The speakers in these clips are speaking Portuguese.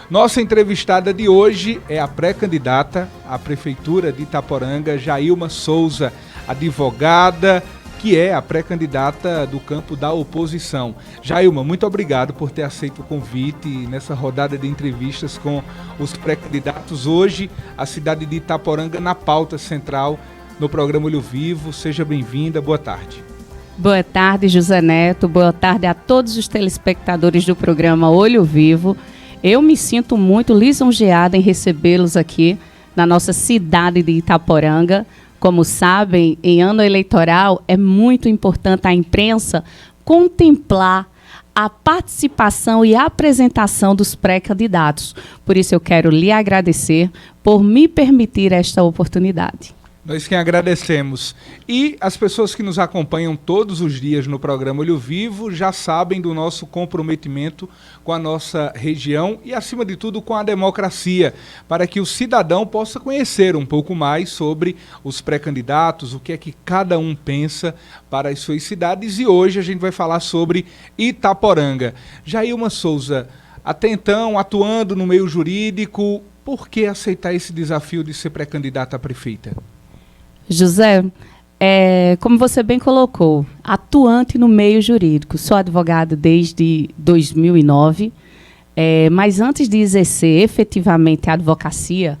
Nossa entrevistada de hoje é a pré-candidata à Prefeitura de Itaporanga, Jailma Souza, advogada, que é a pré-candidata do campo da oposição. Jailma, muito obrigado por ter aceito o convite nessa rodada de entrevistas com os pré-candidatos. Hoje, a cidade de Itaporanga na pauta central no programa Olho Vivo. Seja bem-vinda, boa tarde. Boa tarde, José Neto. Boa tarde a todos os telespectadores do programa Olho Vivo. Eu me sinto muito lisonjeada em recebê-los aqui na nossa cidade de Itaporanga. Como sabem, em ano eleitoral é muito importante a imprensa contemplar a participação e a apresentação dos pré-candidatos. Por isso eu quero lhe agradecer por me permitir esta oportunidade. Nós que agradecemos. E as pessoas que nos acompanham todos os dias no programa Olho Vivo já sabem do nosso comprometimento com a nossa região e, acima de tudo, com a democracia, para que o cidadão possa conhecer um pouco mais sobre os pré-candidatos, o que é que cada um pensa para as suas cidades. E hoje a gente vai falar sobre Itaporanga. Jailma Souza, até então, atuando no meio jurídico, por que aceitar esse desafio de ser pré-candidata a prefeita? José, como você bem colocou, atuante no meio jurídico. Sou advogada desde 2009, mas antes de exercer efetivamente a advocacia,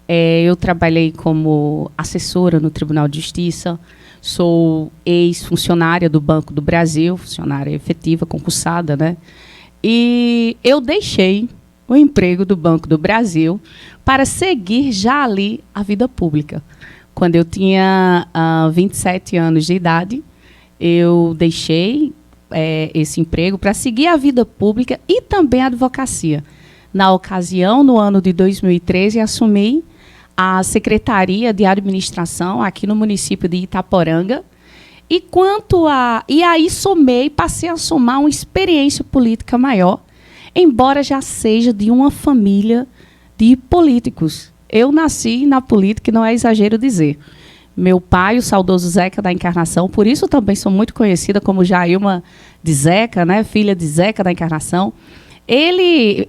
eu trabalhei como assessora no Tribunal de Justiça, sou ex-funcionária do Banco do Brasil, funcionária efetiva, concursada, né? E eu deixei o emprego do Banco do Brasil para seguir já ali a vida pública. Quando eu tinha 27 anos de idade, eu deixei esse emprego para seguir a vida pública e também a advocacia. Na ocasião, no ano de 2013, assumi a Secretaria de Administração aqui no município de Itaporanga. E aí passei a somar uma experiência política maior, embora já seja de uma família de políticos. Eu nasci na política, e não é exagero dizer. Meu pai, o saudoso Zeca da Encarnação, por isso também sou muito conhecida como Jailma de Zeca, né, filha de Zeca da Encarnação. Ele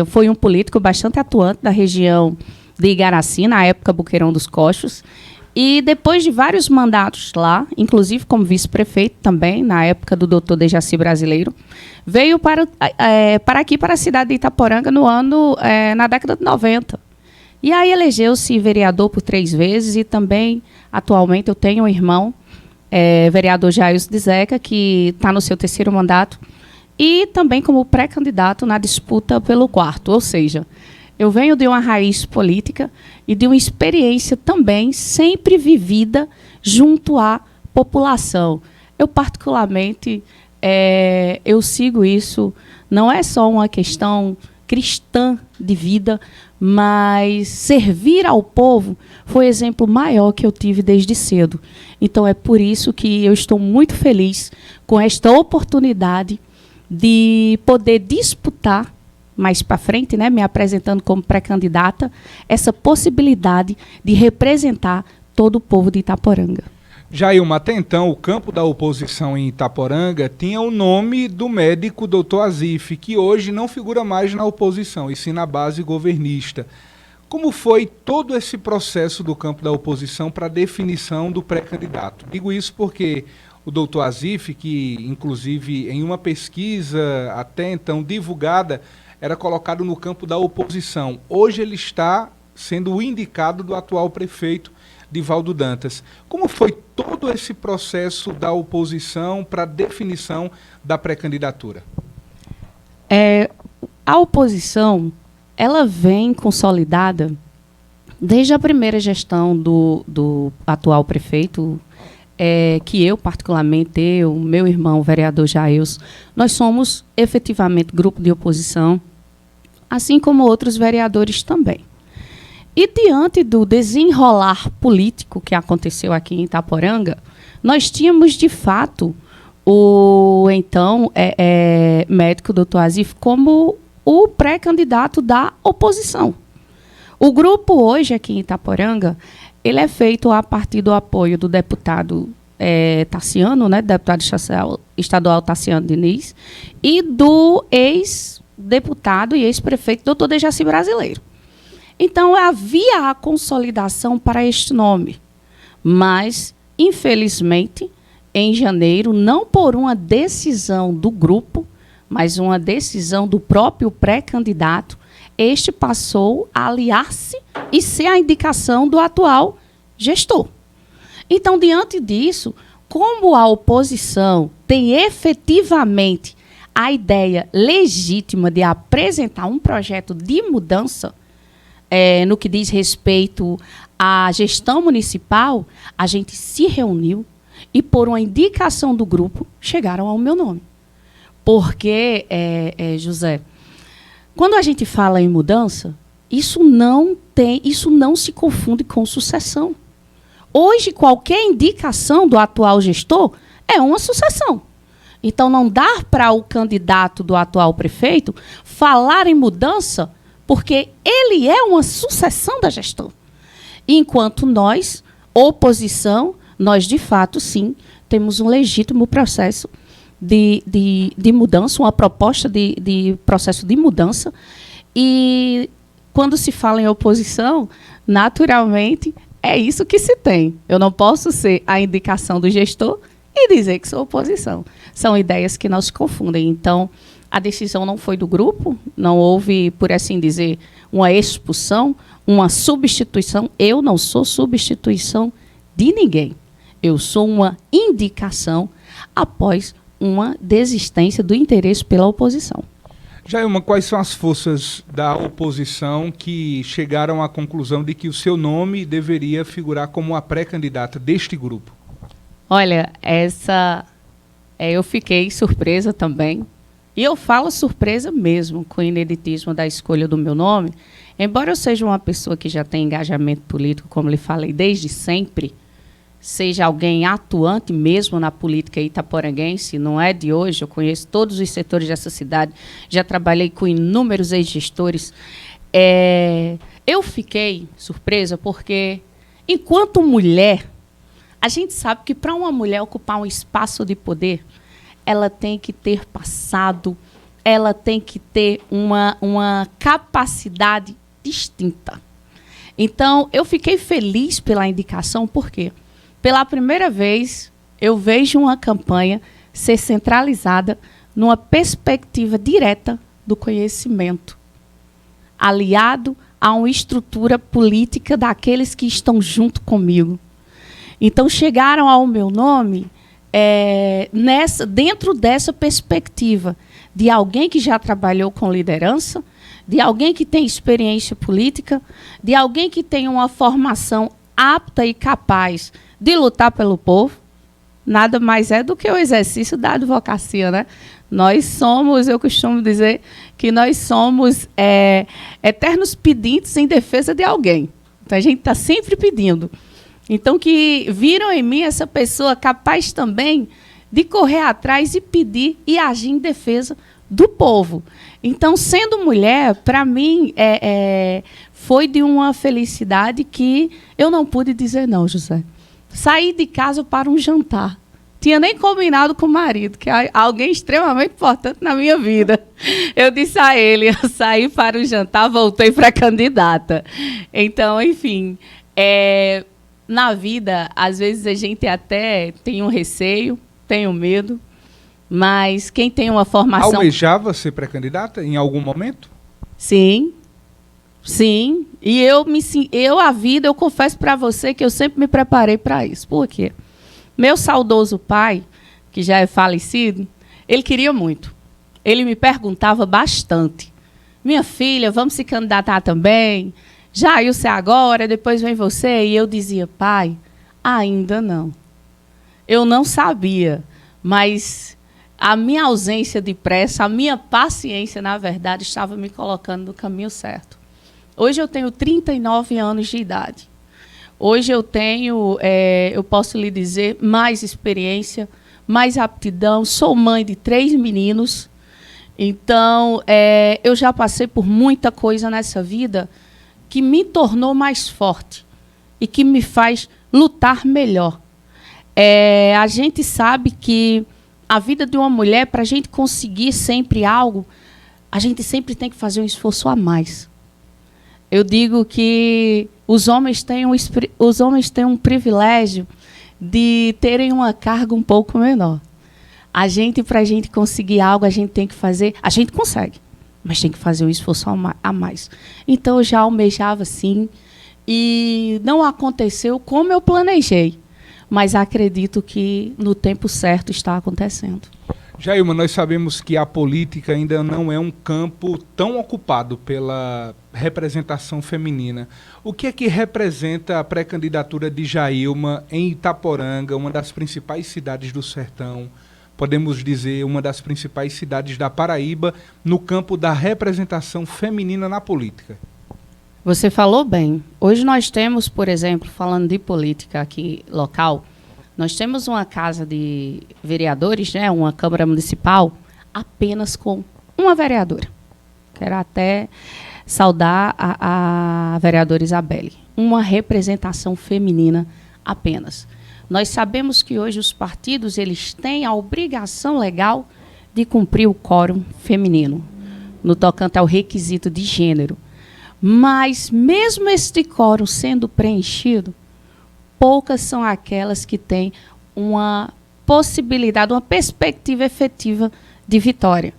foi um político bastante atuante da região de Igaraci, na época Boqueirão dos Cochos. E depois de vários mandatos lá, inclusive como vice-prefeito também, na época do doutor Dejaci Brasileiro, veio para aqui, para a cidade de Itaporanga, na década de 90. E aí elegeu-se vereador por 3 vezes e também, atualmente, eu tenho um irmão, vereador Jailson de Zeca, que está no seu 3º mandato, e também como pré-candidato na disputa pelo 4º. Ou seja, eu venho de uma raiz política e de uma experiência também sempre vivida junto à população. Eu, particularmente, eu sigo isso, não é só uma questão cristã de vida, mas servir ao povo foi o exemplo maior que eu tive desde cedo. Então é por isso que eu estou muito feliz com esta oportunidade de poder disputar mais para frente, né, me apresentando como pré-candidata, essa possibilidade de representar todo o povo de Itaporanga. Jailma, até então, o campo da oposição em Itaporanga tinha o nome do médico Dr. Azif, que hoje não figura mais na oposição, e sim na base governista. Como foi todo esse processo do campo da oposição para a definição do pré-candidato? Digo isso porque o Dr. Azif, que inclusive em uma pesquisa até então divulgada, era colocado no campo da oposição. Hoje ele está sendo o indicado do atual prefeito, Divaldo Dantas. Como foi todo esse processo da oposição para a definição da pré-candidatura? A oposição, ela vem consolidada desde a primeira gestão do atual prefeito, que eu, particularmente, meu irmão, o vereador Jailson, nós somos efetivamente grupo de oposição, assim como outros vereadores também. E diante do desenrolar político que aconteceu aqui em Itaporanga, nós tínhamos, de fato, o então médico Dr. Azif como o pré-candidato da oposição. O grupo hoje aqui em Itaporanga, ele é feito a partir do apoio do deputado Tarciano, né, deputado estadual Tarciano Diniz, e do deputado e ex-prefeito doutor Dejaci Brasileiro. Então, havia a consolidação para este nome. Mas, infelizmente, em janeiro, não por uma decisão do grupo, mas uma decisão do próprio pré-candidato, este passou a aliar-se e ser a indicação do atual gestor. Então, diante disso, como a oposição tem efetivamente a ideia legítima de apresentar um projeto de mudança, no que diz respeito à gestão municipal, a gente se reuniu e, por uma indicação do grupo, chegaram ao meu nome. Porque, José, quando a gente fala em mudança, isso não se confunde com sucessão. Hoje, qualquer indicação do atual gestor é uma sucessão. Então, não dá para o candidato do atual prefeito falar em mudança, porque ele é uma sucessão da gestão. Enquanto nós, oposição, nós, de fato, sim, temos um legítimo processo de mudança, uma proposta de processo de mudança. E, quando se fala em oposição, naturalmente, é isso que se tem. Eu não posso ser a indicação do gestor e dizer que sou oposição. São ideias que não se confundem. Então, a decisão não foi do grupo, não houve, por assim dizer, uma expulsão, uma substituição. Eu não sou substituição de ninguém. Eu sou uma indicação após uma desistência do interesse pela oposição. Jailma, quais são as forças da oposição que chegaram à conclusão de que o seu nome deveria figurar como a pré-candidata deste grupo? Olha, eu fiquei surpresa também. E eu falo surpresa mesmo com o ineditismo da escolha do meu nome. Embora eu seja uma pessoa que já tem engajamento político, como lhe falei, desde sempre, seja alguém atuante mesmo na política itaporanguense, não é de hoje, eu conheço todos os setores dessa cidade, já trabalhei com inúmeros ex-gestores. Eu fiquei surpresa porque, enquanto mulher, a gente sabe que para uma mulher ocupar um espaço de poder, ela tem que ter passado, ela tem que ter uma capacidade distinta. Então, eu fiquei feliz pela indicação, porque, pela primeira vez, eu vejo uma campanha ser centralizada numa perspectiva direta do conhecimento, aliado a uma estrutura política daqueles que estão junto comigo. Então, chegaram ao meu nome dentro dessa perspectiva de alguém que já trabalhou com liderança, de alguém que tem experiência política, de alguém que tem uma formação apta e capaz de lutar pelo povo. Nada mais é do que o exercício da advocacia, né? Nós somos, eu costumo dizer, que nós somos eternos pedintes em defesa de alguém. Então, a gente está sempre pedindo. Então, que viram em mim essa pessoa capaz também de correr atrás e pedir e agir em defesa do povo. Então, sendo mulher, para mim, foi de uma felicidade que eu não pude dizer não, José. Saí de casa para um jantar. Tinha nem combinado com o marido, que é alguém extremamente importante na minha vida. Eu disse a ele, eu saí para o jantar, voltei para a candidata. Então, enfim, na vida, às vezes a gente até tem um receio, tem um medo, mas quem tem uma formação... Almejava ser pré-candidata em algum momento? Sim, sim. E eu confesso para você que eu sempre me preparei para isso. Por quê? Meu saudoso pai, que já é falecido, ele queria muito. Ele me perguntava bastante. Minha filha, vamos se candidatar também? Jailson agora, depois vem você. E eu dizia, pai, ainda não. Eu não sabia, mas a minha ausência de pressa, a minha paciência, na verdade, estava me colocando no caminho certo. Hoje eu tenho 39 anos de idade. Hoje eu tenho, eu posso lhe dizer, mais experiência, mais aptidão. Sou mãe de 3 meninos. Então, eu já passei por muita coisa nessa vida que me tornou mais forte e que me faz lutar melhor. A gente sabe que a vida de uma mulher, para a gente conseguir sempre algo, a gente sempre tem que fazer um esforço a mais. Eu digo que os homens têm um privilégio de terem uma carga um pouco menor. Para a gente conseguir algo, a gente tem que fazer... A gente consegue, mas tem que fazer um esforço a mais. Então, eu já almejava, sim, e não aconteceu como eu planejei, mas acredito que no tempo certo está acontecendo. Jailma, nós sabemos que a política ainda não é um campo tão ocupado pela representação feminina. O que é que representa a pré-candidatura de Jailma em Itaporanga, uma das principais cidades do Sertão, podemos dizer, uma das principais cidades da Paraíba, no campo da representação feminina na política? Você falou bem. Hoje nós temos, por exemplo, falando de política aqui local, nós temos uma casa de vereadores, né, uma Câmara Municipal, apenas com uma vereadora. Quero até saudar a vereadora Isabelle. Uma representação feminina apenas. Nós sabemos que hoje os partidos eles têm a obrigação legal de cumprir o quórum feminino, no tocante ao requisito de gênero. Mas, mesmo este quórum sendo preenchido, poucas são aquelas que têm uma possibilidade, uma perspectiva efetiva de vitória.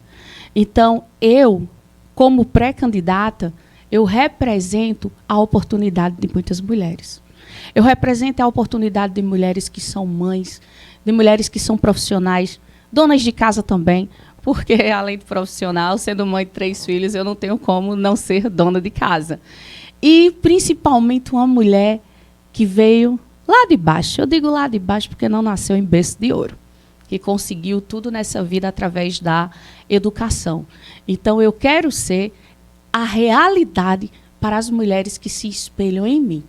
Então, eu, como pré-candidata, eu represento a oportunidade de muitas mulheres. Eu represento a oportunidade de mulheres que são mães, de mulheres que são profissionais, donas de casa também, porque, além de profissional, sendo mãe de 3 filhos, eu não tenho como não ser dona de casa. E, principalmente, uma mulher que veio lá de baixo. Eu digo lá de baixo porque não nasceu em berço de ouro, que conseguiu tudo nessa vida através da educação. Então, eu quero ser a realidade para as mulheres que se espelham em mim.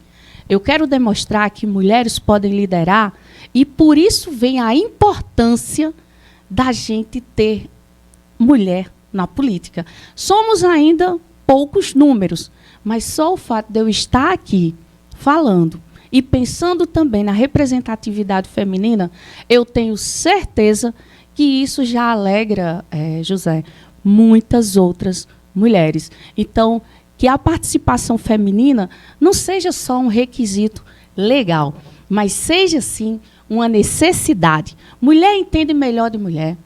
Eu quero demonstrar que mulheres podem liderar e, por isso, vem a importância da gente ter mulher na política. Somos ainda poucos números, mas só o fato de eu estar aqui falando e pensando também na representatividade feminina, eu tenho certeza que isso já alegra, José, muitas outras mulheres. Então, que a participação feminina não seja só um requisito legal, mas seja, sim, uma necessidade. Mulher entende melhor de mulher.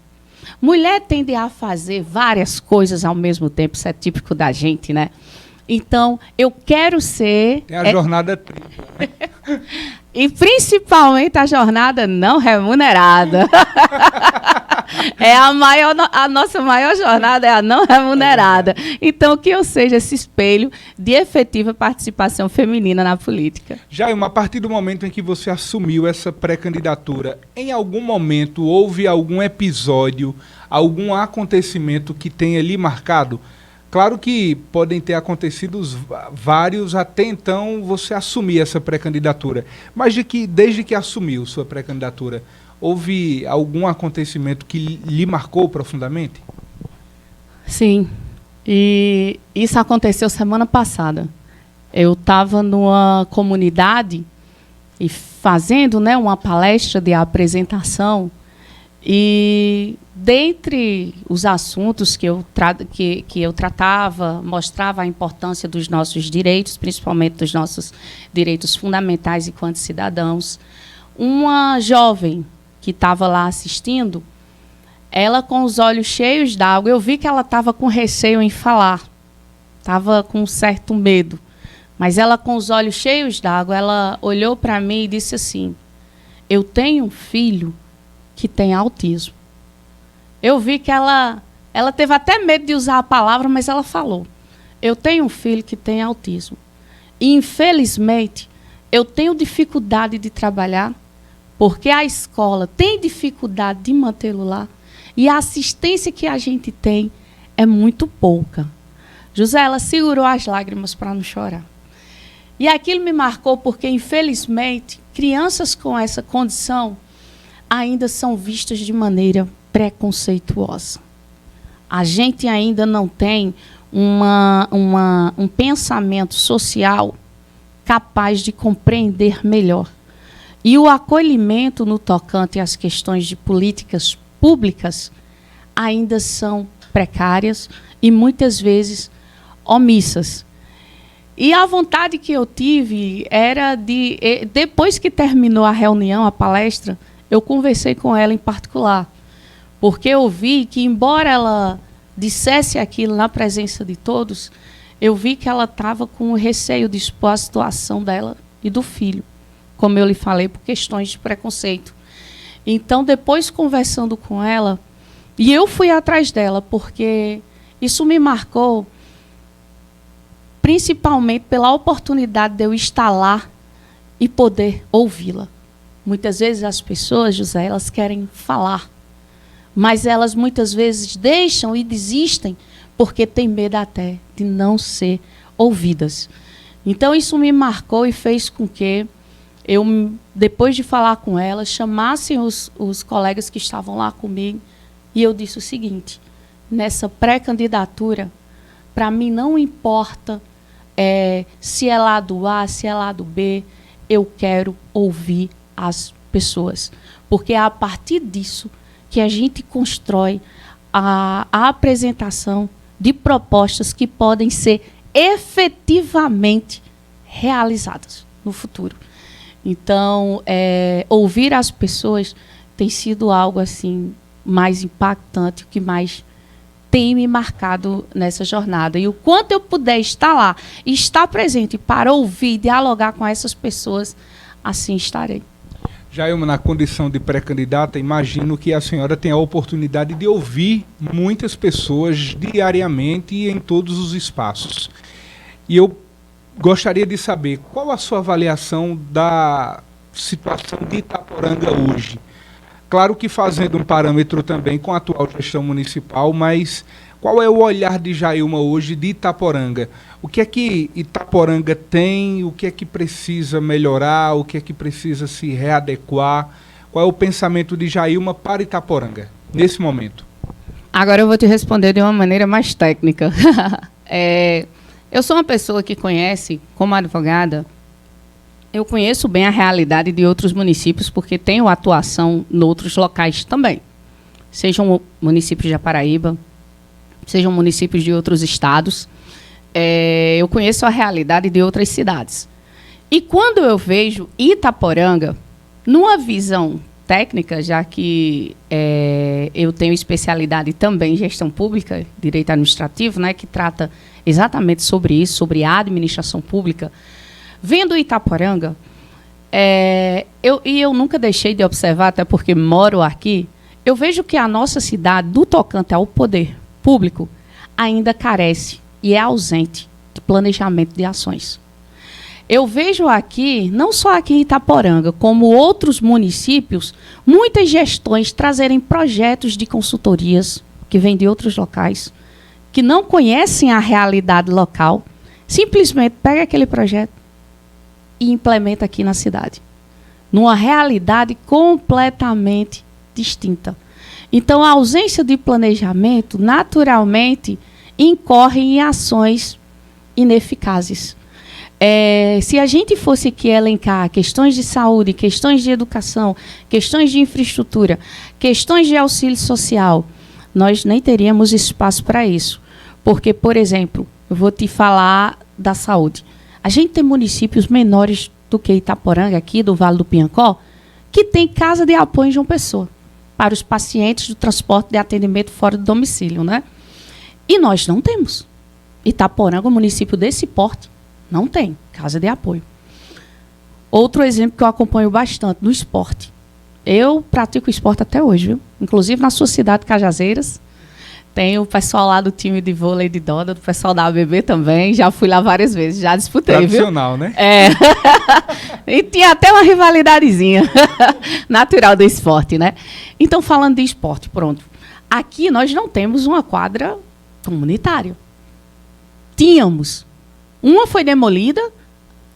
Mulher tende a fazer várias coisas ao mesmo tempo, isso é típico da gente, né? Então, eu quero ser... Tem a jornada tripla, né? E, principalmente, a jornada não remunerada. A nossa maior jornada é a não remunerada. Então, que eu seja esse espelho de efetiva participação feminina na política. Jailma, a partir do momento em que você assumiu essa pré-candidatura, em algum momento houve algum episódio, algum acontecimento que tenha lhe marcado? Claro que podem ter acontecido vários até então você assumir essa pré-candidatura, mas desde que assumiu sua pré-candidatura, houve algum acontecimento que lhe marcou profundamente? Sim, e isso aconteceu semana passada. Eu estava numa comunidade e fazendo, né, uma palestra de apresentação. E, dentre os assuntos que eu tratava, mostrava a importância dos nossos direitos, principalmente dos nossos direitos fundamentais enquanto cidadãos. Uma jovem que estava lá assistindo, ela com os olhos cheios d'água, eu vi que ela estava com receio em falar, estava com um certo medo. Mas ela com os olhos cheios d'água, ela olhou para mim e disse assim: eu tenho um filho que tem autismo. Eu vi que ela teve até medo de usar a palavra, mas ela falou: eu tenho um filho que tem autismo. E, infelizmente, eu tenho dificuldade de trabalhar, porque a escola tem dificuldade de mantê-lo lá, e a assistência que a gente tem é muito pouca. José, ela segurou as lágrimas para não chorar. E aquilo me marcou porque, infelizmente, crianças com essa condição ainda são vistas de maneira preconceituosa. A gente ainda não tem um pensamento social capaz de compreender melhor. E o acolhimento no tocante às questões de políticas públicas ainda são precárias e muitas vezes omissas. E a vontade que eu tive era de, depois que terminou a reunião, a palestra, eu conversei com ela em particular, porque eu vi que, embora ela dissesse aquilo na presença de todos, eu vi que ela estava com receio de expor a situação dela e do filho, como eu lhe falei, por questões de preconceito. Então, depois, conversando com ela, e eu fui atrás dela, porque isso me marcou, principalmente pela oportunidade de eu estar lá e poder ouvi-la. Muitas vezes as pessoas, José, elas querem falar, mas elas muitas vezes deixam e desistem porque têm medo até de não ser ouvidas. Então, isso me marcou e fez com que eu, depois de falar com ela, chamasse os colegas que estavam lá comigo e eu disse o seguinte: nessa pré-candidatura, para mim não importa se é lado A, se é lado B, eu quero ouvir as pessoas. Porque é a partir disso que a gente constrói a apresentação de propostas que podem ser efetivamente realizadas no futuro. Então, ouvir as pessoas tem sido algo assim mais impactante, o que mais tem me marcado nessa jornada. E o quanto eu puder estar lá, estar presente para ouvir, dialogar com essas pessoas, assim estarei. Jailma, na condição de pré-candidata, imagino que a senhora tem a oportunidade de ouvir muitas pessoas diariamente e em todos os espaços. E eu gostaria de saber qual a sua avaliação da situação de Itaporanga hoje. Claro que fazendo um parâmetro também com a atual gestão municipal, mas qual é o olhar de Jailma hoje de Itaporanga? O que é que Itaporanga tem? O que é que precisa melhorar? O que é que precisa se readequar? Qual é o pensamento de Jailma para Itaporanga, nesse momento? Agora eu vou te responder de uma maneira mais técnica. Eu sou uma pessoa que conhece, como advogada, eu conheço bem a realidade de outros municípios, porque tenho atuação em outros locais também. Sejam municípios de Paraíba, sejam municípios de outros estados. Eu conheço a realidade de outras cidades. E quando eu vejo Itaporanga, numa visão técnica, já que eu tenho especialidade também em gestão pública, direito administrativo, né, que trata exatamente sobre isso, sobre a administração pública, vendo Itaporanga, eu nunca deixei de observar, até porque moro aqui, eu vejo que a nossa cidade, do tocante ao poder público, ainda carece e é ausente de planejamento de ações. Eu vejo aqui, não só aqui em Itaporanga, como outros municípios, muitas gestões trazerem projetos de consultorias que vêm de outros locais, que não conhecem a realidade local, simplesmente pega aquele projeto e implementa aqui na cidade, numa realidade completamente distinta. Então, a ausência de planejamento, naturalmente, incorre em ações ineficazes. Se a gente fosse aqui elencar questões de saúde, questões de educação, questões de infraestrutura, questões de auxílio social, nós nem teríamos espaço para isso. Porque, por exemplo, eu vou te falar da saúde. A gente tem municípios menores do que Itaporanga, aqui do Vale do Piancó, que tem casa de apoio em João Pessoa, para os pacientes do transporte de atendimento fora do domicílio, né? E nós não temos. Itaporanga, um município desse porte, não tem casa de apoio. Outro exemplo que eu acompanho bastante, do esporte. Eu pratico esporte até hoje, viu? Inclusive na sua cidade, Cajazeiras. Tem o pessoal lá do time de vôlei de Doda, do pessoal da ABB também. Já fui lá várias vezes, já disputei, tradicional, viu? Né? E tinha até uma rivalidadezinha natural do esporte, né? Então, falando de esporte, pronto. Aqui nós não temos uma quadra comunitária. Tínhamos. Uma foi demolida,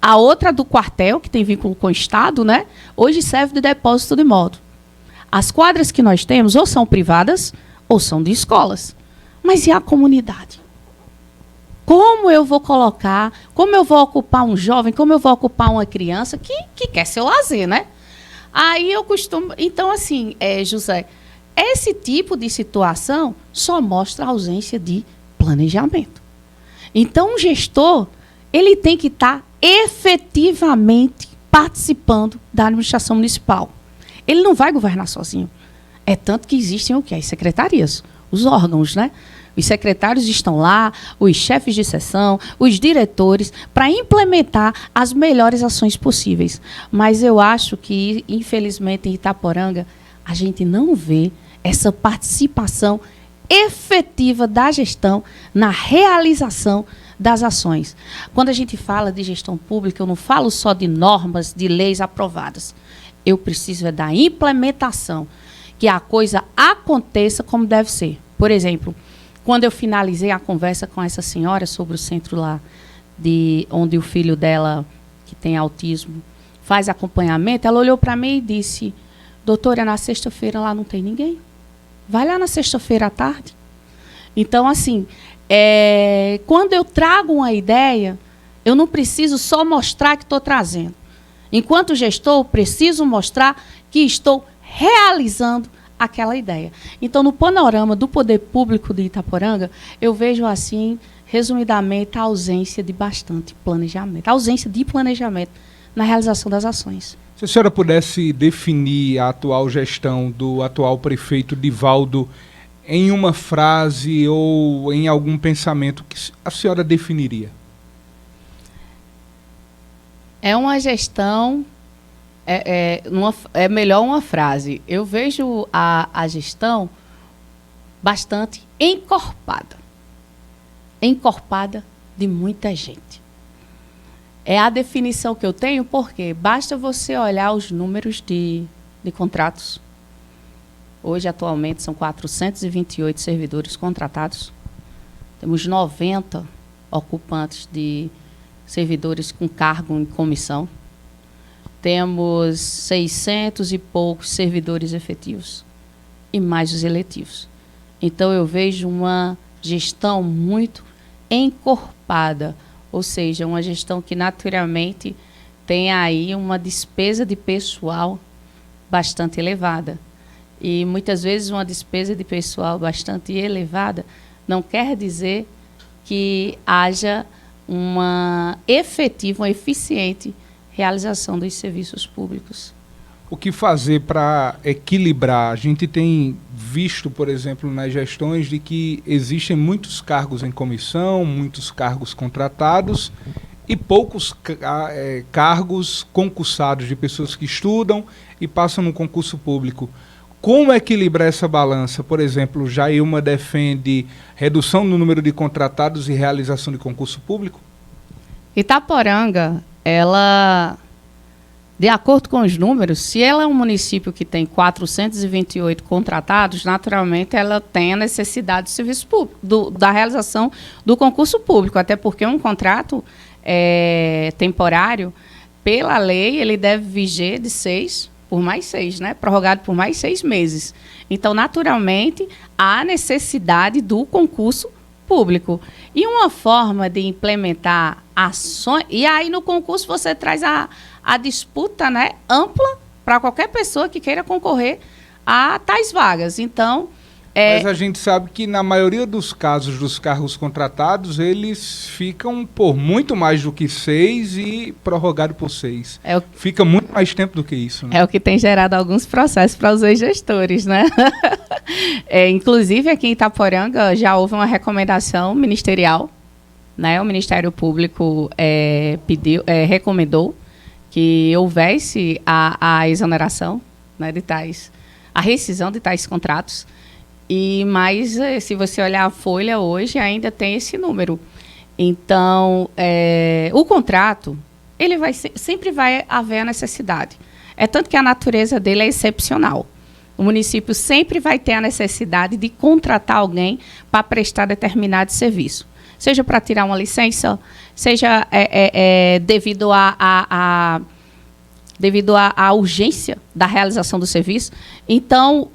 a outra do quartel, que tem vínculo com o Estado, né? Hoje serve de depósito de moto. As quadras que nós temos ou são privadas ou são de escolas. Mas e a comunidade? Como eu vou colocar, como eu vou ocupar um jovem, como eu vou ocupar uma criança que quer seu lazer, né? Aí eu costumo... Então, assim, José, esse tipo de situação só mostra a ausência de planejamento. Então, o gestor, ele tem que estar efetivamente participando da administração municipal. Ele não vai governar sozinho. É tanto que existem o quê? As secretarias, os órgãos, né? Os secretários estão lá, os chefes de seção, os diretores, para implementar as melhores ações possíveis. Mas eu acho que, infelizmente, em Itaporanga, a gente não vê essa participação efetiva da gestão na realização das ações. Quando a gente fala de gestão pública, eu não falo só de normas, de leis aprovadas. Eu preciso da implementação, que a coisa aconteça como deve ser. Por exemplo, quando eu finalizei a conversa com essa senhora sobre o centro lá, onde o filho dela, que tem autismo, faz acompanhamento, ela olhou para mim e disse: doutora, na sexta-feira lá não tem ninguém. Vai lá na sexta-feira à tarde. Então, assim, quando eu trago uma ideia, eu não preciso só mostrar que estou trazendo. Enquanto gestor, eu preciso mostrar que estou realizando aquela ideia. Então, no panorama do poder público de Itaporanga, eu vejo, assim, resumidamente, a ausência de bastante planejamento, a ausência de planejamento na realização das ações. Se a senhora pudesse definir a atual gestão do atual prefeito Divaldo em uma frase ou em algum pensamento, que a senhora definiria? É uma gestão... É melhor uma frase. Eu vejo a gestão bastante encorpada. Encorpada de muita gente. É a definição que eu tenho, porque basta você olhar os números de contratos. Hoje, atualmente, são 428 servidores contratados. Temos 90 ocupantes de servidores com cargo em comissão. Temos 600 e poucos servidores efetivos e mais os eletivos. Então, eu vejo uma gestão muito encorpada, ou seja, uma gestão que naturalmente tem aí uma despesa de pessoal bastante elevada. E muitas vezes uma despesa de pessoal bastante elevada não quer dizer que haja uma efetiva, uma eficiente realização dos serviços públicos. O que fazer para equilibrar? A gente tem visto, por exemplo, nas gestões de que existem muitos cargos em comissão, muitos cargos contratados e poucos cargos concursados, de pessoas que estudam e passam no concurso público. Como equilibrar essa balança? Por exemplo, Jailma defende redução no número de contratados e realização de concurso público? Itaporanga, ela, de acordo com os números, se ela é um município que tem 428 contratados, naturalmente ela tem a necessidade do serviço público, da realização do concurso público, até porque um contrato temporário, pela lei, ele deve viger de 6 por mais 6, né? Prorrogado por mais 6 meses. Então, naturalmente, há necessidade do concurso público. E uma forma de implementar ações... E aí, no concurso, você traz a disputa, né, ampla para qualquer pessoa que queira concorrer a tais vagas. Então... Mas a gente sabe que, na maioria dos casos dos cargos contratados, eles ficam por muito mais do que 6 e prorrogado por 6. Fica muito mais tempo do que isso, né? É o que tem gerado alguns processos para os ex-gestores, né? Inclusive, aqui em Itaporanga, já houve uma recomendação ministerial, né? O Ministério Público recomendou que houvesse a exoneração, né, de a rescisão de tais contratos. Mas, se você olhar a folha hoje, ainda tem esse número. Então, o contrato, ele sempre vai haver a necessidade. É tanto que a natureza dele é excepcional. O município sempre vai ter a necessidade de contratar alguém para prestar determinado serviço. Seja para tirar uma licença, seja devido à urgência da realização do serviço. Então,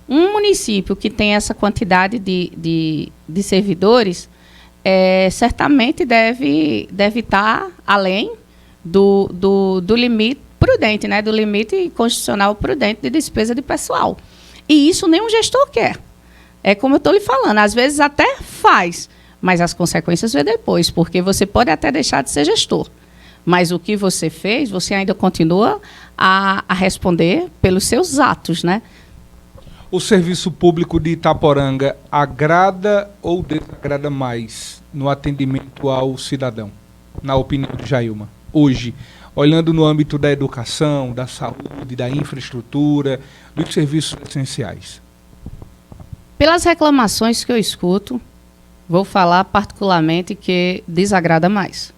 um município que tem essa quantidade de servidores, certamente deve estar além do limite prudente, né, do limite constitucional prudente de despesa de pessoal. E isso nenhum gestor quer. é como eu estou lhe falando, às vezes até faz, mas as consequências vêm depois, porque você pode até deixar de ser gestor, mas o que você fez, você ainda continua a responder pelos seus atos, né? O serviço público de Itaporanga agrada ou desagrada mais no atendimento ao cidadão, na opinião de Jailma? Hoje, olhando no âmbito da educação, da saúde, da infraestrutura, dos serviços essenciais. Pelas reclamações que eu escuto, vou falar particularmente que desagrada mais.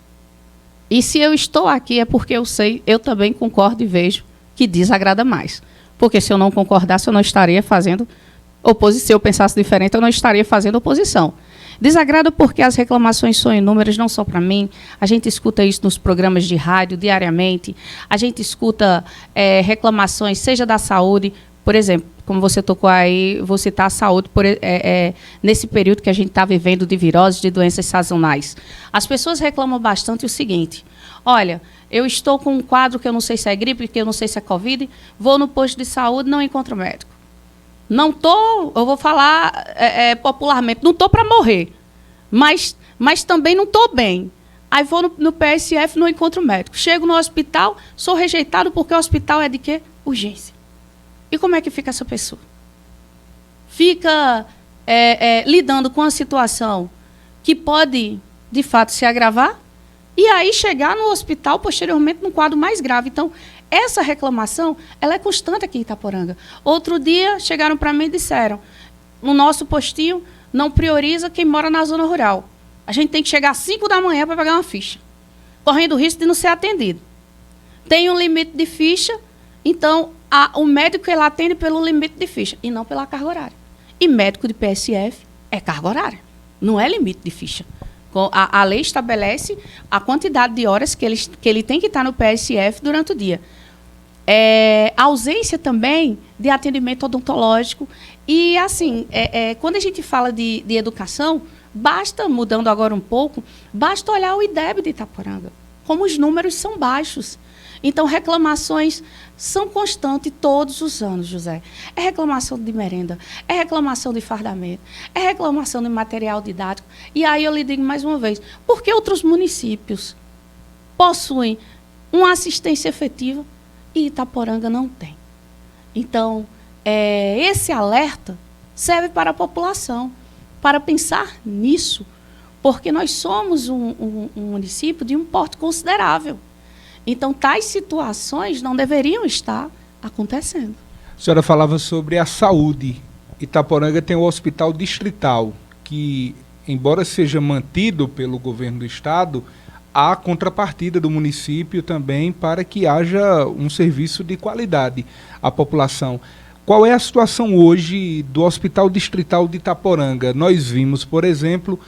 E se eu estou aqui é porque eu sei, eu também concordo e vejo que desagrada mais. Porque se eu não concordasse, eu não estaria fazendo oposição. Se eu pensasse diferente, eu não estaria fazendo oposição. Desagrada porque as reclamações são inúmeras, não só para mim. A gente escuta isso nos programas de rádio diariamente. A gente escuta reclamações, seja da saúde, por exemplo, como você tocou aí, vou citar a saúde nesse período que a gente está vivendo de viroses, de doenças sazonais. As pessoas reclamam bastante o seguinte: olha, eu estou com um quadro que eu não sei se é gripe, que eu não sei se é Covid, vou no posto de saúde, não encontro médico. Não estou, eu vou falar popularmente, não estou para morrer, mas também não estou bem. Aí vou no PSF, não encontro médico. Chego no hospital, sou rejeitado porque o hospital é de quê? Urgência. E como é que fica essa pessoa? Fica lidando com uma situação que pode, de fato, se agravar e aí chegar no hospital, posteriormente, num quadro mais grave. Então, essa reclamação, ela é constante aqui em Itaporanga. Outro dia, chegaram para mim e disseram: no nosso postinho, não prioriza quem mora na zona rural. A gente tem que chegar às 5 da manhã para pegar uma ficha, correndo o risco de não ser atendido. Tem um limite de ficha, então o médico ele atende pelo limite de ficha e não pela carga horária. E médico de PSF é carga horária, não é limite de ficha. A lei estabelece a quantidade de horas que ele tem que estar no PSF durante o dia. A ausência também de atendimento odontológico. E, assim, quando a gente fala de educação, basta, mudando agora um pouco, basta olhar o IDEB de Itaporanga, como os números são baixos. Então, reclamações são constantes todos os anos, José. É reclamação de merenda, é reclamação de fardamento, é reclamação de material didático. E aí eu lhe digo mais uma vez, por que outros municípios possuem uma assistência efetiva e Itaporanga não tem? Então, esse alerta serve para a população, para pensar nisso, porque nós somos um município de um porte considerável. Então, tais situações não deveriam estar acontecendo. A senhora falava sobre a saúde. Itaporanga tem o hospital distrital, que, embora seja mantido pelo governo do estado, há contrapartida do município também para que haja um serviço de qualidade à população. Qual é a situação hoje do Hospital Distrital de Itaporanga? Nós vimos, por exemplo,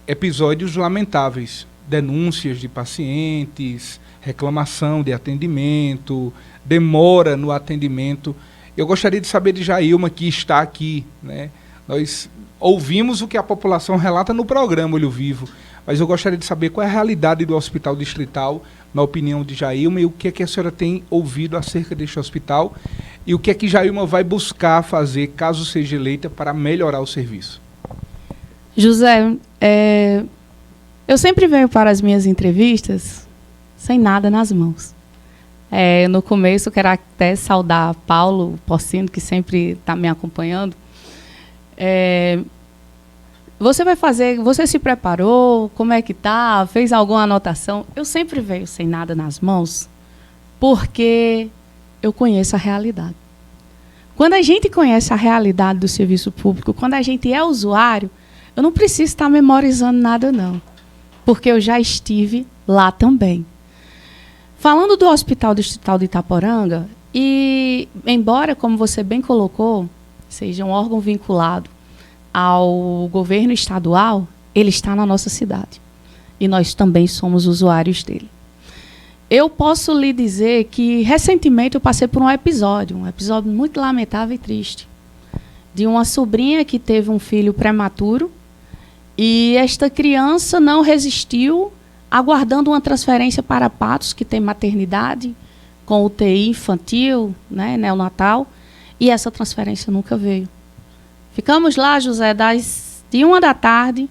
episódios lamentáveis, denúncias de pacientes, reclamação de atendimento, demora no atendimento. Eu gostaria de saber de Jailma, que está aqui, né? Nós ouvimos o que a população relata no programa Olho Vivo, mas eu gostaria de saber qual é a realidade do Hospital Distrital, na opinião de Jailma, e o que é que a senhora tem ouvido acerca deste hospital, e o que é que Jailma vai buscar fazer, caso seja eleita, para melhorar o serviço. José, eu sempre venho para as minhas entrevistas sem nada nas mãos. No começo, eu quero até saudar Paulo Porcino, que sempre está me acompanhando. Você se preparou? Como é que está? Fez alguma anotação? Eu sempre venho sem nada nas mãos, porque eu conheço a realidade. Quando a gente conhece a realidade do serviço público, quando a gente é usuário, eu não preciso estar memorizando nada, não, porque eu já estive lá também. Falando do Hospital Distrital de Itaporanga, e embora, como você bem colocou, seja um órgão vinculado ao governo estadual, ele está na nossa cidade. E nós também somos usuários dele. Eu posso lhe dizer que, recentemente, eu passei por um episódio muito lamentável e triste, de uma sobrinha que teve um filho prematuro, e esta criança não resistiu, aguardando uma transferência para Patos, que tem maternidade, com UTI infantil, né, neonatal, e essa transferência nunca veio. Ficamos lá, José, de 1 da tarde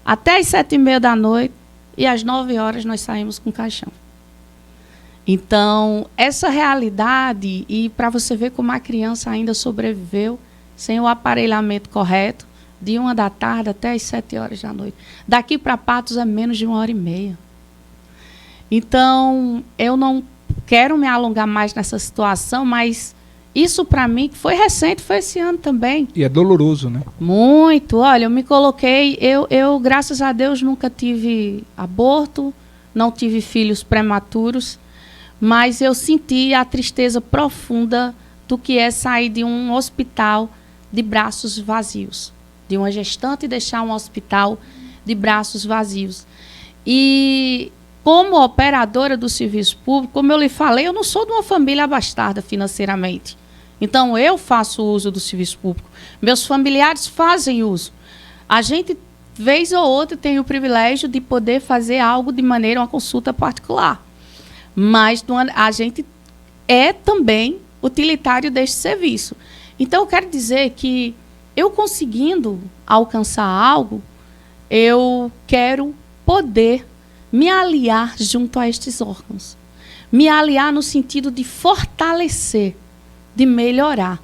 até as 7h30 da noite, e às 9 horas nós saímos com o caixão. Então, essa realidade, e para você ver como a criança ainda sobreviveu sem o aparelhamento correto, de 1 da tarde até as 7 horas da noite. Daqui para Patos é menos de 1h30. Então, eu não quero me alongar mais nessa situação, mas isso para mim, que foi recente, foi esse ano também. E é doloroso, né? Muito. Olha, eu me coloquei, eu graças a Deus, nunca tive aborto, não tive filhos prematuros, mas eu senti a tristeza profunda do que é sair de um hospital de braços vazios, de uma gestante e deixar um hospital de braços vazios. E como operadora do serviço público, como eu lhe falei, eu não sou de uma família abastada financeiramente. Então, eu faço uso do serviço público. Meus familiares fazem uso. A gente, vez ou outra, tem o privilégio de poder fazer algo de maneira, uma consulta particular. Mas a gente é também utilitário deste serviço. Então, eu quero dizer que eu conseguindo alcançar algo, eu quero poder me aliar junto a estes órgãos. Me aliar no sentido de fortalecer, de melhorar.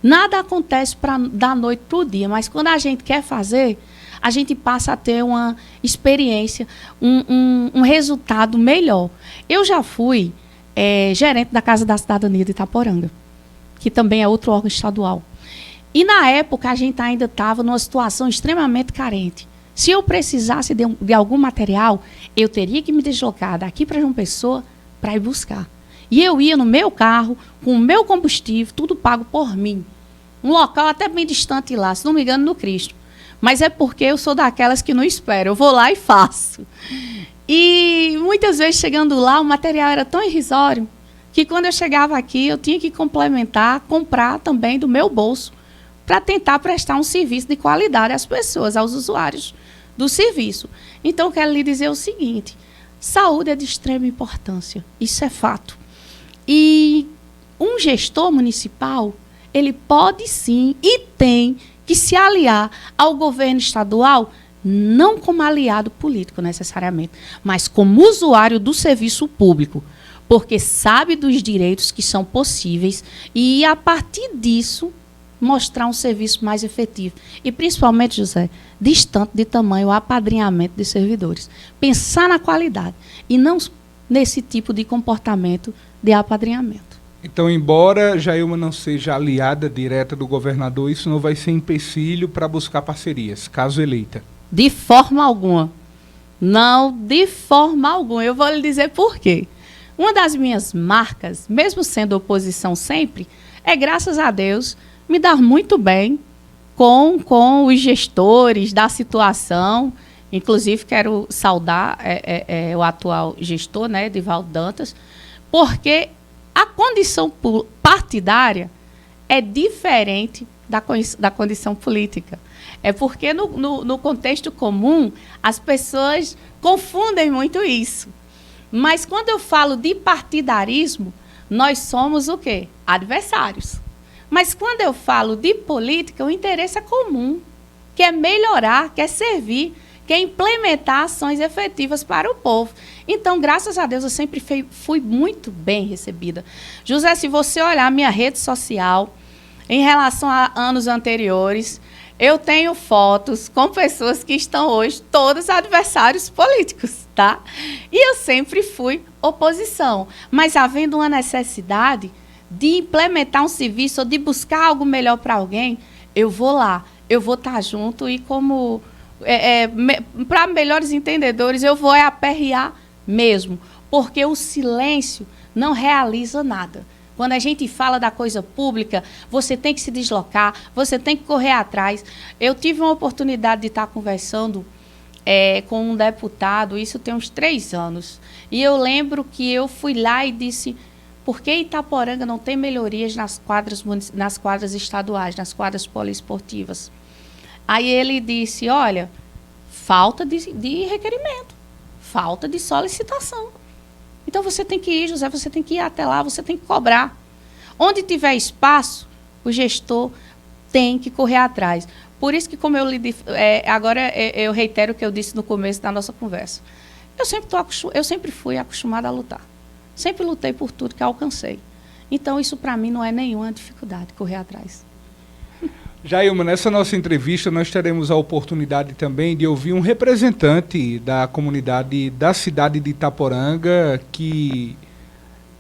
Nada acontece da noite para o dia, mas quando a gente quer fazer, a gente passa a ter uma experiência, um resultado melhor. Eu já fui gerente da Casa da Cidadania de Itaporanga, que também é outro órgão estadual. E, na época, a gente ainda estava numa situação extremamente carente. Se eu precisasse de algum material, eu teria que me deslocar daqui para João Pessoa para ir buscar. E eu ia no meu carro, com o meu combustível, tudo pago por mim. Um local até bem distante lá, se não me engano, no Cristo. Mas é porque eu sou daquelas que não espero, eu vou lá e faço. E muitas vezes, chegando lá, o material era tão irrisório que quando eu chegava aqui, eu tinha que complementar, comprar também do meu bolso, para tentar prestar um serviço de qualidade às pessoas, aos usuários do serviço. Então, eu quero lhe dizer o seguinte: saúde é de extrema importância, isso é fato. E um gestor municipal, ele pode sim e tem que se aliar ao governo estadual, não como aliado político necessariamente, mas como usuário do serviço público, porque sabe dos direitos que são possíveis e, a partir disso, mostrar um serviço mais efetivo. E, principalmente, José, distante de tamanho o apadrinhamento de servidores. Pensar na qualidade e não nesse tipo de comportamento de apadrinhamento. Então, embora Jailma não seja aliada direta do governador, isso não vai ser empecilho para buscar parcerias, caso eleita? De forma alguma. Não, de forma alguma. Eu vou lhe dizer por quê. Uma das minhas marcas, mesmo sendo oposição sempre, é, graças a Deus, me dar muito bem com os gestores da situação. Inclusive, quero saudar o atual gestor, né, Edivaldo Dantas, porque a condição partidária é diferente da condição política. É porque no contexto comum as pessoas confundem muito isso. Mas quando eu falo de partidarismo, nós somos o quê? Adversários. Mas quando eu falo de política, o interesse é comum, que é melhorar, que é servir, que é implementar ações efetivas para o povo. Então, graças a Deus, eu sempre fui muito bem recebida. José, se você olhar a minha rede social, em relação a anos anteriores, eu tenho fotos com pessoas que estão hoje todos adversários políticos, tá? E eu sempre fui oposição. Mas, havendo uma necessidade de implementar um serviço ou de buscar algo melhor para alguém, eu vou lá, eu vou estar junto e como... para melhores entendedores, eu vou aperrear mesmo, porque o silêncio não realiza nada. Quando a gente fala da coisa pública, você tem que se deslocar, você tem que correr atrás. Eu tive uma oportunidade de estar conversando com um deputado, isso tem uns 3 anos, e eu lembro que eu fui lá e disse: por que Itaporanga não tem melhorias nas quadras estaduais, nas quadras poliesportivas? Aí ele disse: olha, falta de requerimento, falta de solicitação. Então você tem que ir, José, você tem que ir até lá, você tem que cobrar. Onde tiver espaço, o gestor tem que correr atrás. Por isso que, como eu agora eu reitero o que eu disse no começo da nossa conversa. Eu sempre fui acostumada a lutar. Sempre lutei por tudo que alcancei. Então, isso para mim não é nenhuma dificuldade, correr atrás. Jailma, nessa nossa entrevista nós teremos a oportunidade também de ouvir um representante da comunidade da cidade de Itaporanga que,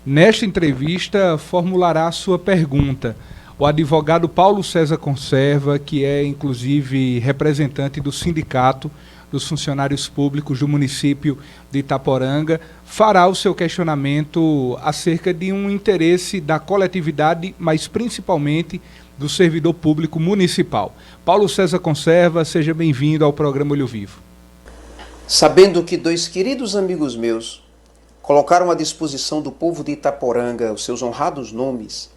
nesta entrevista, formulará a sua pergunta. O advogado Paulo César Conserva, que é inclusive representante do Sindicato dos Funcionários Públicos do município de Itaporanga, fará o seu questionamento acerca de um interesse da coletividade, mas principalmente do servidor público municipal. Paulo César Conserva, seja bem-vindo ao programa Olho Vivo. Sabendo que dois queridos amigos meus colocaram à disposição do povo de Itaporanga os seus honrados nomes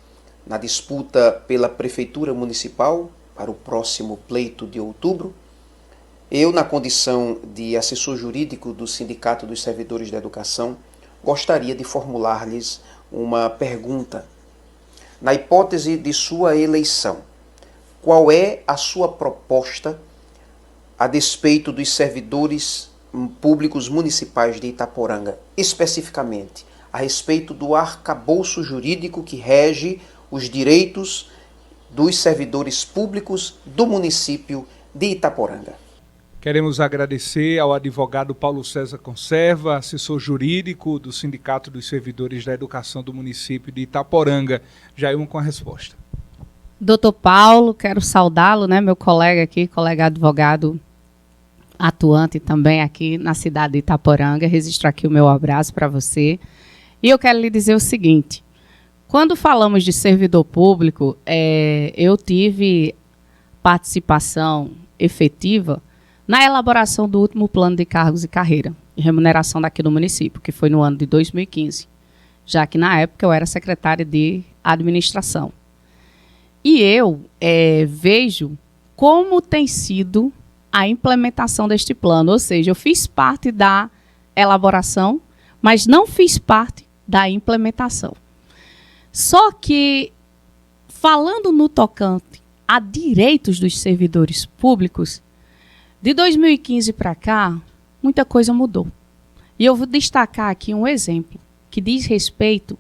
na disputa pela Prefeitura Municipal para o próximo pleito de outubro, eu, na condição de assessor jurídico do Sindicato dos Servidores da Educação, gostaria de formular-lhes uma pergunta. Na hipótese de sua eleição, qual é a sua proposta a despeito dos servidores públicos municipais de Itaporanga, especificamente a respeito do arcabouço jurídico que rege os direitos dos servidores públicos do município de Itaporanga? Queremos agradecer ao advogado Paulo César Conserva, assessor jurídico do Sindicato dos Servidores da Educação do município de Itaporanga. Jailma com a resposta. Doutor Paulo, quero saudá-lo, né, meu colega aqui, colega advogado atuante também aqui na cidade de Itaporanga. Registro aqui o meu abraço para você. E eu quero lhe dizer o seguinte, quando falamos de servidor público, eu tive participação efetiva na elaboração do último plano de cargos e carreira e remuneração daqui do município, que foi no ano de 2015, já que na época eu era secretária de administração. E eu vejo como tem sido a implementação deste plano, ou seja, eu fiz parte da elaboração, mas não fiz parte da implementação. Só que, falando no tocante a direitos dos servidores públicos, de 2015 para cá, muita coisa mudou. E eu vou destacar aqui um exemplo que diz respeito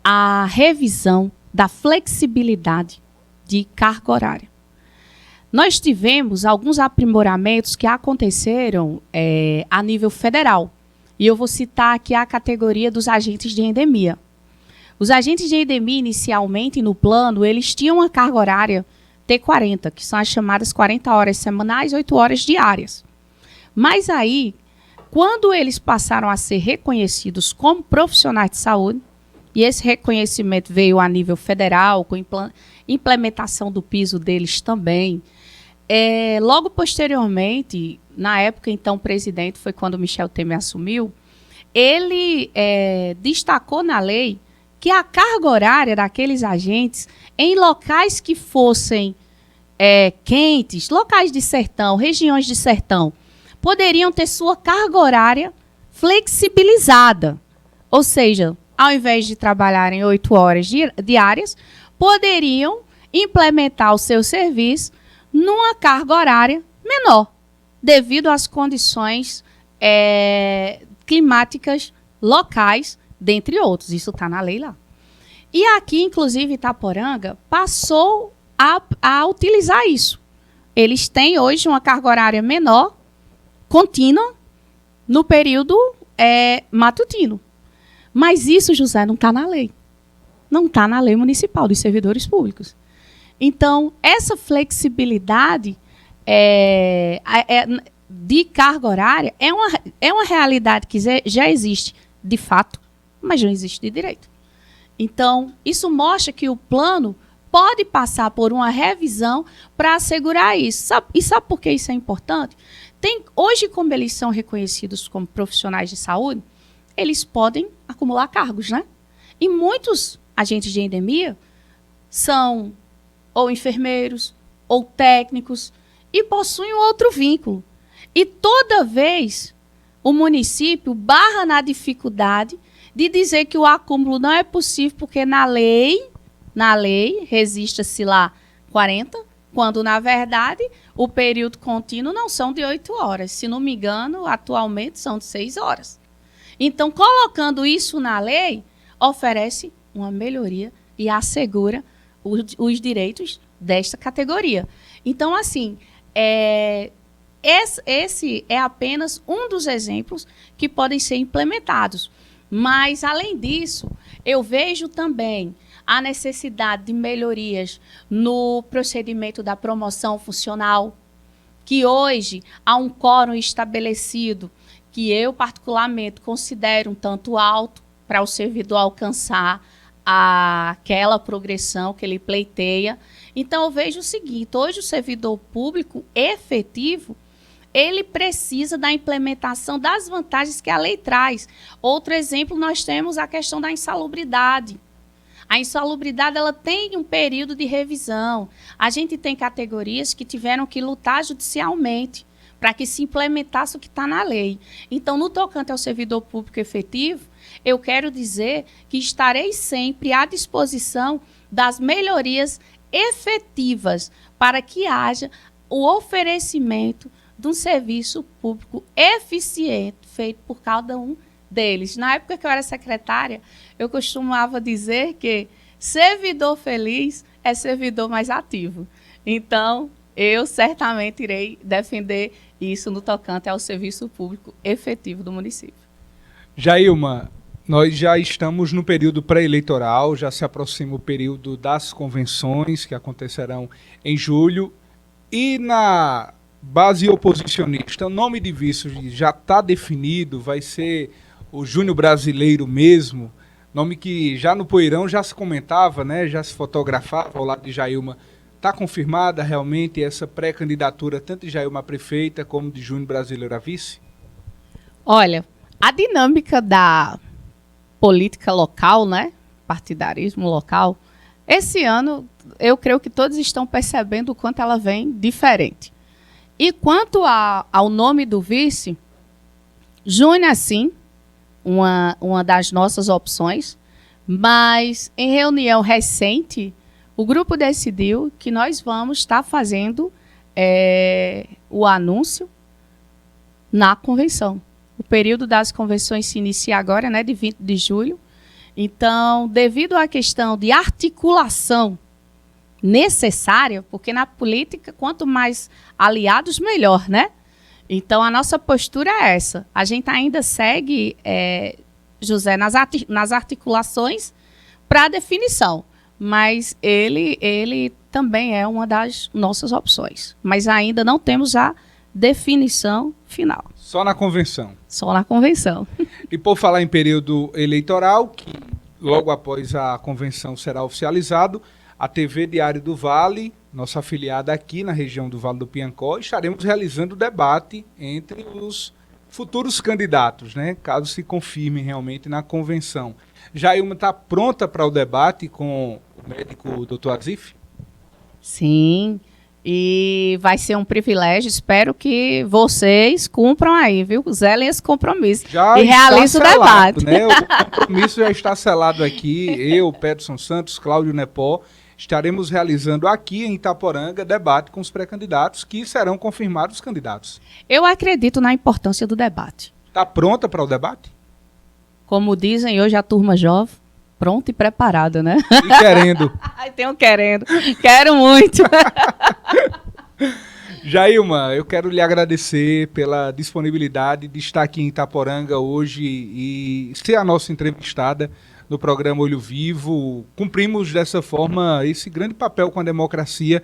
à revisão da flexibilidade de carga horária. Nós tivemos alguns aprimoramentos que aconteceram a nível federal. E eu vou citar aqui a categoria dos agentes de endemia. Os agentes de endemia, inicialmente no plano, eles tinham uma carga horária T40, que são as chamadas 40 horas semanais, 8 horas diárias. Mas aí, quando eles passaram a ser reconhecidos como profissionais de saúde, e esse reconhecimento veio a nível federal, com implementação do piso deles também, logo posteriormente, na época, então, o presidente, foi quando Michel Temer assumiu, ele destacou na lei que a carga horária daqueles agentes em locais que fossem quentes, locais de sertão, regiões de sertão, poderiam ter sua carga horária flexibilizada. Ou seja, ao invés de trabalharem 8 horas diárias, poderiam implementar o seu serviço numa carga horária menor, devido às condições climáticas locais, dentre outros. Isso está na lei lá. E aqui, inclusive, Itaporanga passou a utilizar isso. Eles têm hoje uma carga horária menor, contínua, no período matutino. Mas isso, José, não está na lei. Não está na lei municipal dos servidores públicos. Então, essa flexibilidade de carga horária é uma realidade que já existe de fato, mas não existe de direito. Então, isso mostra que o plano pode passar por uma revisão para assegurar isso. Sabe por que isso é importante? Hoje, como eles são reconhecidos como profissionais de saúde, eles podem acumular cargos, né? E muitos agentes de endemia são ou enfermeiros ou técnicos e possuem outro vínculo. E toda vez o município barra na dificuldade de dizer que o acúmulo não é possível porque na lei, registra-se lá 40, quando, na verdade, o período contínuo não são de 8 horas. Se não me engano, atualmente são de 6 horas. Então, colocando isso na lei, oferece uma melhoria e assegura os direitos desta categoria. Então, assim, esse é apenas um dos exemplos que podem ser implementados. Mas, além disso, eu vejo também a necessidade de melhorias no procedimento da promoção funcional, que hoje há um quórum estabelecido que eu, particularmente, considero um tanto alto para o servidor alcançar aquela progressão que ele pleiteia. Então, eu vejo o seguinte, hoje o servidor público efetivo, ele precisa da implementação das vantagens que a lei traz. Outro exemplo, nós temos a questão da insalubridade. A insalubridade, ela tem um período de revisão. A gente tem categorias que tiveram que lutar judicialmente para que se implementasse o que está na lei. Então, no tocante ao servidor público efetivo, eu quero dizer que estarei sempre à disposição das melhorias efetivas para que haja o oferecimento de um serviço público eficiente feito por cada um deles. Na época que eu era secretária, eu costumava dizer que servidor feliz é servidor mais ativo. Então, eu certamente irei defender isso no tocante ao serviço público efetivo do município. Jailma, nós já estamos no período pré-eleitoral, já se aproxima o período das convenções que acontecerão em julho. E na base oposicionista, o nome de vice já está definido, vai ser o Júnior Brasileiro mesmo, nome que já no Poeirão já se comentava, né, já se fotografava ao lado de Jailma. Está confirmada realmente essa pré-candidatura, tanto de Jailma a prefeita como de Júnior Brasileiro a vice? Olha, a dinâmica da política local, né, partidarismo local, esse ano eu creio que todos estão percebendo o quanto ela vem diferente. E quanto ao nome do vice, Júnior, sim, uma das nossas opções, mas em reunião recente, o grupo decidiu que nós vamos estar fazendo o anúncio na convenção. O período das convenções se inicia agora, né, de 20 de julho. Então, devido à questão de articulação necessária, porque na política, quanto mais aliados, melhor, né? Então, a nossa postura é essa. A gente ainda segue, José, nas articulações para definição, mas ele também é uma das nossas opções. Mas ainda não temos a definição final. Só na convenção? Só na convenção. E por falar em período eleitoral, que logo após a convenção será oficializado, a TV Diário do Vale, nossa afiliada aqui na região do Vale do Piancó, estaremos realizando o debate entre os futuros candidatos, né, caso se confirmem realmente na convenção. Jailma está pronta para o debate com o médico Dr. Azif? Sim, e vai ser um privilégio. Espero que vocês cumpram aí, viu? Zelem esse compromisso e realizem o debate. Né? O compromisso já está selado aqui. Eu, Peterson Santos, Cláudio Nepó, estaremos realizando aqui em Itaporanga debate com os pré-candidatos, que serão confirmados os candidatos. Eu acredito na importância do debate. Está pronta para o debate? Como dizem hoje a turma jovem, pronta e preparada, né? E querendo. Tenho querendo. Quero muito. Jailma, eu quero lhe agradecer pela disponibilidade de estar aqui em Itaporanga hoje e ser a nossa entrevistada no programa Olho Vivo. Cumprimos dessa forma esse grande papel com a democracia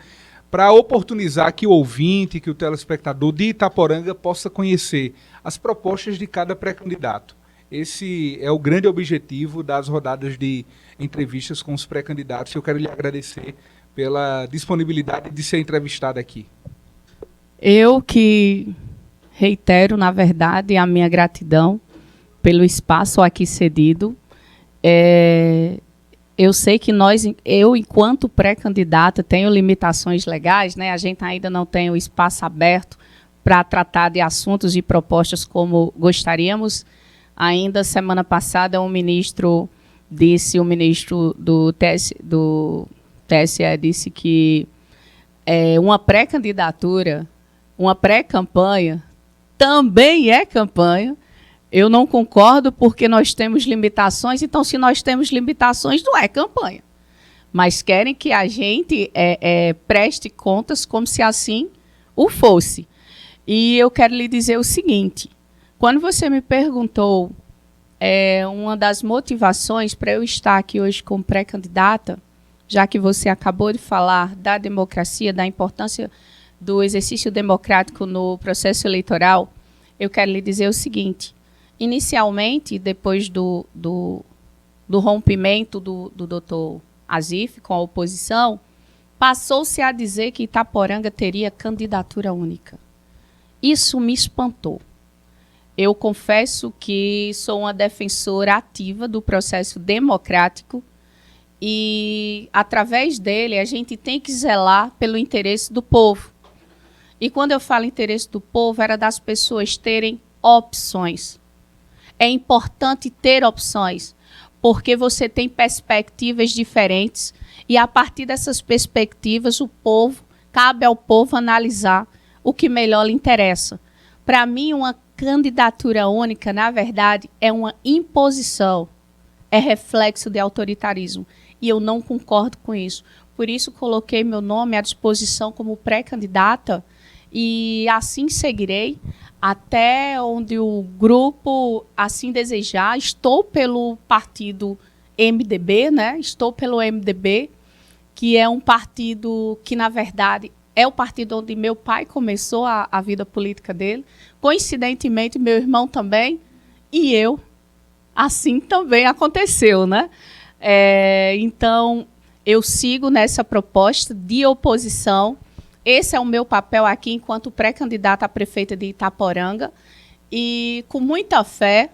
para oportunizar que o ouvinte, que o telespectador de Itaporanga possa conhecer as propostas de cada pré-candidato. Esse é o grande objetivo das rodadas de entrevistas com os pré-candidatos. Eu quero lhe agradecer pela disponibilidade de ser entrevistada aqui. Eu que reitero, na verdade, a minha gratidão pelo espaço aqui cedido. Eu sei que eu, enquanto pré-candidata, tenho limitações legais, né? A gente ainda não tem o espaço aberto para tratar de assuntos e propostas como gostaríamos. Ainda semana passada, o ministro do TSE disse que uma pré-candidatura, uma pré-campanha, também é campanha. Eu não concordo porque nós temos limitações, então se nós temos limitações, não é campanha. Mas querem que a gente preste contas como se assim o fosse. E eu quero lhe dizer o seguinte, quando você me perguntou uma das motivações para eu estar aqui hoje como pré-candidata, já que você acabou de falar da democracia, da importância do exercício democrático no processo eleitoral, eu quero lhe dizer o seguinte, inicialmente, depois do rompimento do doutor Azif com a oposição, passou-se a dizer que Itaporanga teria candidatura única. Isso me espantou. Eu confesso que sou uma defensora ativa do processo democrático e, através dele, a gente tem que zelar pelo interesse do povo. E quando eu falo interesse do povo, era das pessoas terem opções. É importante ter opções, porque você tem perspectivas diferentes e, a partir dessas perspectivas, cabe ao povo analisar o que melhor lhe interessa. Para mim, uma candidatura única, na verdade, é uma imposição, é reflexo de autoritarismo. E eu não concordo com isso. Por isso, coloquei meu nome à disposição como pré-candidata e assim seguirei até onde o grupo assim desejar. Estou pelo partido MDB, né? Estou pelo MDB, que é um partido que, na verdade, é o partido onde meu pai começou a vida política dele. Coincidentemente, meu irmão também, e eu, assim também aconteceu, né? Então, eu sigo nessa proposta de oposição. Esse é o meu papel aqui enquanto pré-candidata a prefeita de Itaporanga. E com muita fé,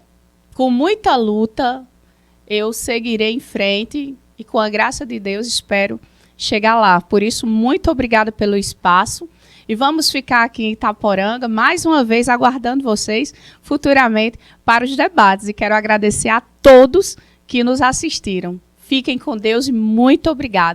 com muita luta, eu seguirei em frente e, com a graça de Deus, espero chegar lá. Por isso, muito obrigada pelo espaço. E vamos ficar aqui em Itaporanga, mais uma vez, aguardando vocês futuramente para os debates. E quero agradecer a todos que nos assistiram. Fiquem com Deus e muito obrigada.